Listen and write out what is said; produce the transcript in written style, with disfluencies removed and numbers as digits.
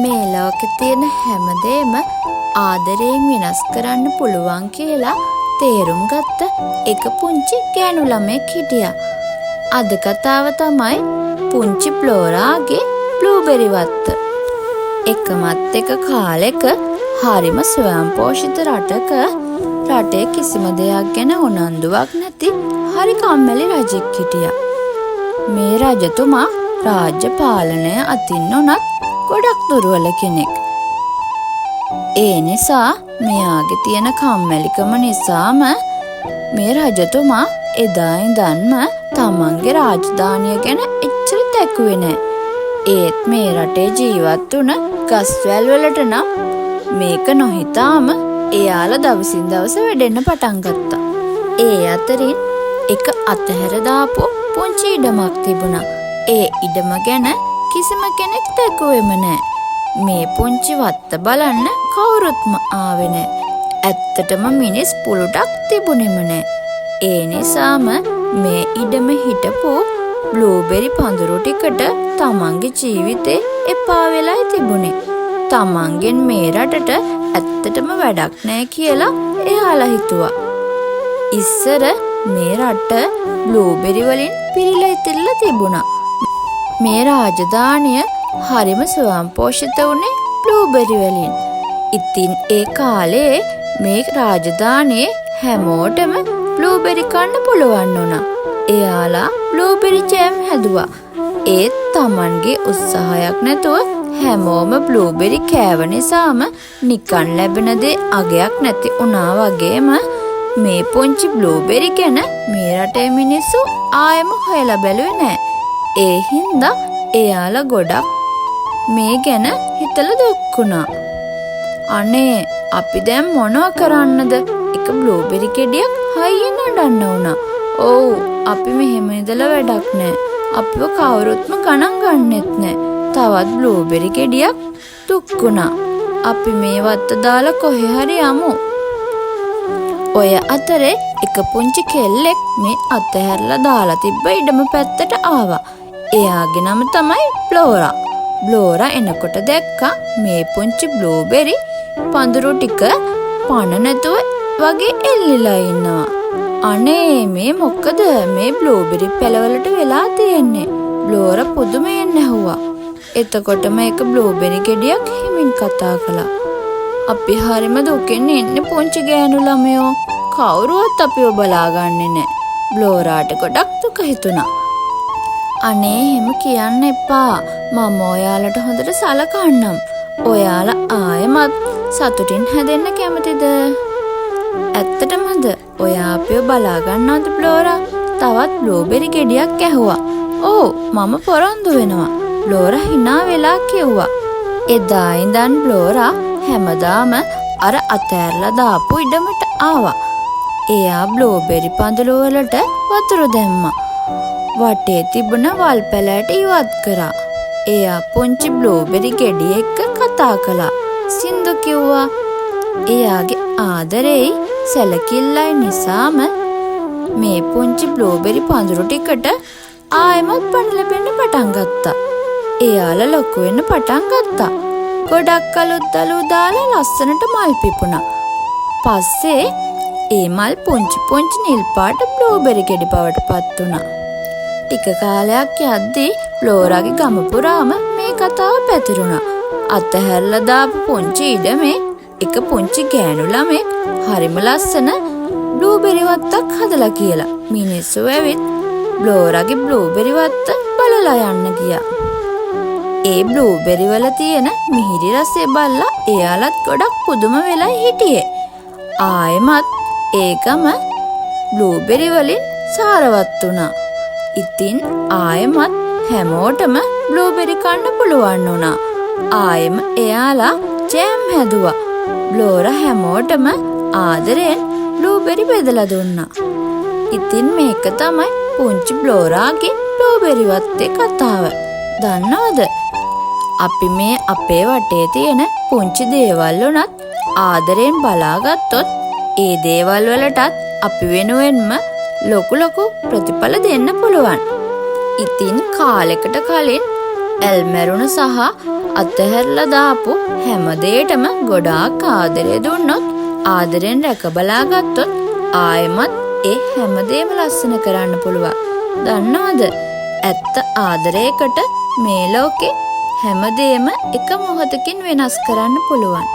මේ ලෝකේ තියෙන හැමදේම ආදරයෙන් වෙනස් කරන්න පුළුවන් කියලා තේරුම් ගත්ත එක පුංචි ගෑනු ළමෙක් හිටියා. අද කතාව තමයි පුංචි ෆ්ලෝරාගේ බ්ලූබෙරි වත්ත. එකමත් එක කාලෙක හරිම ස්වයංපෝෂිත රටේ කිසිම දෙයක් ගැන උනන්දුවක් නැති හරි කම්මැලි රජෙක් හිටියා. මේ රජතුමා රාජ්‍ය පාලනය අතින් උනත් ගොඩක් දුර්වල කෙනෙක්. ඒ නිසා මෙයාගේ තියෙන කම්මැලිකම නිසාම මේ රජතුමා එදා ඉඳන්ම තමන්ගේ රාජධානිය ගැන එච්චර තැකුවේ නෑ. ඒත් මේ රටේ ජීවත් වුණ ගස්වැල් වලට නම් මේක නොහිතාම එයාලා දවසින් දවස වැඩෙන්න පටන් ගත්තා. ඒ අතරින් එක අතහැර දාපු පුංචි ඉඩමක් තිබුණා. ඒ ඉඩම ගැන කිසිම කෙනෙක් තැකුවෙම නෑ. මේ පුංචි වත්ත බලන්න කවුරුත්ම ආවේ නෑ. ඇත්තටම මිනිස් පුලුටක් තිබුණෙම නෑ. ඒ නිසාම මේ ඉඩම හිටපු බ්ලූබෙරි පඳුරු ටිකට තමන්ගේ ජීවිතේ එපා වෙලයි තිබුණේ. තමන්ගෙන් මේ රටට ඇත්තටම වැඩක් නෑ කියලා එයාලා හිතුවා. ඉස්සර මේ රට බ්ලූබෙරි වලින් පිරීලා ඉතිරලා තිබුණා. මේ රාජධානිය හරිම ස්වයංපෝෂිත වුණේ බ්ලූබෙරි වලින්. ඉතින් ඒ කාලේ මේ රාජධානියේ හැමෝටම බ්ලූබෙරි කන්න පුළුවන් වුණා. එයාලා බ්ලූබෙරි ජෑම් හැදුවා. ඒත් Tamanගේ උත්සාහයක් නැතුව හැමෝම බ්ලූබෙරි කෑව නිසාම නිකන් ලැබෙන දේ අගයක් නැති වුණා වගේම මේ පුංචි බ්ලූබෙරි ගැන මේ රටේ මිනිස්සු ආයෙම හොයලා බැලුවේ නෑ. ඒ හින්දා එයාලා ගොඩක් මේ ගැන හිතලා දුක්ුණා. අනේ අපි දැන් මොනව කරන්නද? එක බ්ලූබෙරි ගෙඩියක් හයියෙන් අඬන්න වුණා. ඔව් අපි මෙහෙම ඉඳලා වැඩක් නෑ. අපිව කවුරුත්ම ගණන් ගන්නෙත් නෑ. තවත් බ්ලූබෙරි ගෙඩියක් දුක්ුණා. අපි මේ වත්ත දාලා කොහේ හරි යමු. ඔය අතරේ එක පුංචි කෙල්ලෙක් මේ අතහැරලා දාලා තිබ්බ ඉඩම පැත්තට ආවා. එයාගේ නම තමයි ෆ්ලෝරා. ෆ්ලෝරා එනකොට දැක්කා මේ පුංචි බ්ලූබෙරි පඳුරු ටික පණ නැතුව වගේ එල්ලිලා ඉන්නවා. අනේ මේ මොකද මේ බ්ලූබෙරි පැලවලට වෙලා තියෙන්නේ? ෆ්ලෝරා පුදුමයෙන් ඇහුවා. එතකොටම එක බ්ලූබෙරි ගෙඩියක් හිමින් කතා කළා. අපි හරිම දුකින් ඉන්නේ පුංචි ගෑනු ළමයෝ. කවුරුවත් අපිව බලාගන්නේ නැහැ. ෆ්ලෝරාට ගොඩක් දුක හිතුණා. අනේ එහෙම කියන්න එපා. මම ඔයාලට හොඳට සලකන්නම්. ඔයාලා ආයෙමත් සතුටින් හැදෙන්න කැමතිද? ඇත්තටමද ඔයා අපිව බලා ගන්නවද ෆ්ලෝරා? තවත් බ්ලූබෙරි ගෙඩියක් ඇහුවා. ඔව් මම පොරොන්දු වෙනවා. ෆ්ලෝරා hina වෙලා කිව්වා. එදා ඉඳන් ෆ්ලෝරා හැමදාම අර අතෑරලා දාපු ඉඩමට ආවා. එයා බ්ලූබෙරි පඳුරු වලට වතුර දැම්මා. වටේ තිබුණ වල් පැලෑට ඉවත් කරා. එයා පුංචි බ්ලූබෙරි ගෙඩිය එක්ක කතා කළා. සින්දු කිව්වා. එයාගේ ආදරෙයි සැලකිල්ලයි නිසාම මේ පුංචි බ්ලූබෙරි පඳුරු ටිකට ආයෙමත් පණ ලැබෙන්න පටන් ගත්තා. එයාලා ලොකු වෙන්න පටන් ගත්තා. ගොඩක් අලුත් දළු දාලා ලස්සනට මල් පිපුණා. පස්සේ ඒ මල් පුංචි නිල් පාට බ්ලූබෙරි ගෙඩි බවට පත් වුණා. ටික කාලයක් යද්දී ෆ්ලෝරාගේ ගම පුරාම මේ කතාව පැතිරුණා. අතහැරලා දාපු පුංචි ඉඩමේ එක පුංචි ගෑනු ළමෙක් හරිම ලස්සන බ්ලූබෙරි වත්තක් හදලා කියලා. මිනිස්සු ඇවිත් ෆ්ලෝරාගේ බ්ලූබෙරි වත්ත බලලා යන්න ගියා. ඒ බ්ලූබෙරි වල තියෙන මිහිරි රසය බලලා එයාලත් ගොඩක් පුදුම වෙලා හිටියේ. ආයෙමත් ඒකම බ්ලූබෙරි වලින් සාරවත් වුණා. ඉතින් ආයෙමත් හැමෝටම බ්ලූබෙරි කන්න පුළුවන් වුණා. ආයෙම එයාලා ජෑම් හැදුවා. ෆ්ලෝරා හැමෝටම ආදරෙන් බ්ලූබෙරි බෙදලා දුන්නා. ඉතින් මේක තමයි පුංචි ෆ්ලෝරාගේ බ්ලූබෙරි වත්තේ කතාව. දන්නවද? අපි මේ අපේ වටේ තියෙන පුංචි දේවල් උනත් ආදරෙන් බලාගත්තොත් ඒ දේවල් වලටත් අපි වෙනුවෙන්ම ලොකු ප්‍රතිඵල දෙන්න පුළුවන්. ඉතින් කාලෙකට කලින් ඇල්මැරුණ සහ අතහැරලා දාපු හැමදේටම ගොඩාක් ආදරේ දුන්නොත්, ආදරෙන් රැක බලා ගත්තොත් ආයෙමත් ඒ හැමදේම ලස්සන කරන්න පුළුවන්. දන්නවද? ඇත්ත ආදරයකට මේ ලෝකේ හැමදේම එක මොහොතකින් වෙනස් කරන්න පුළුවන්.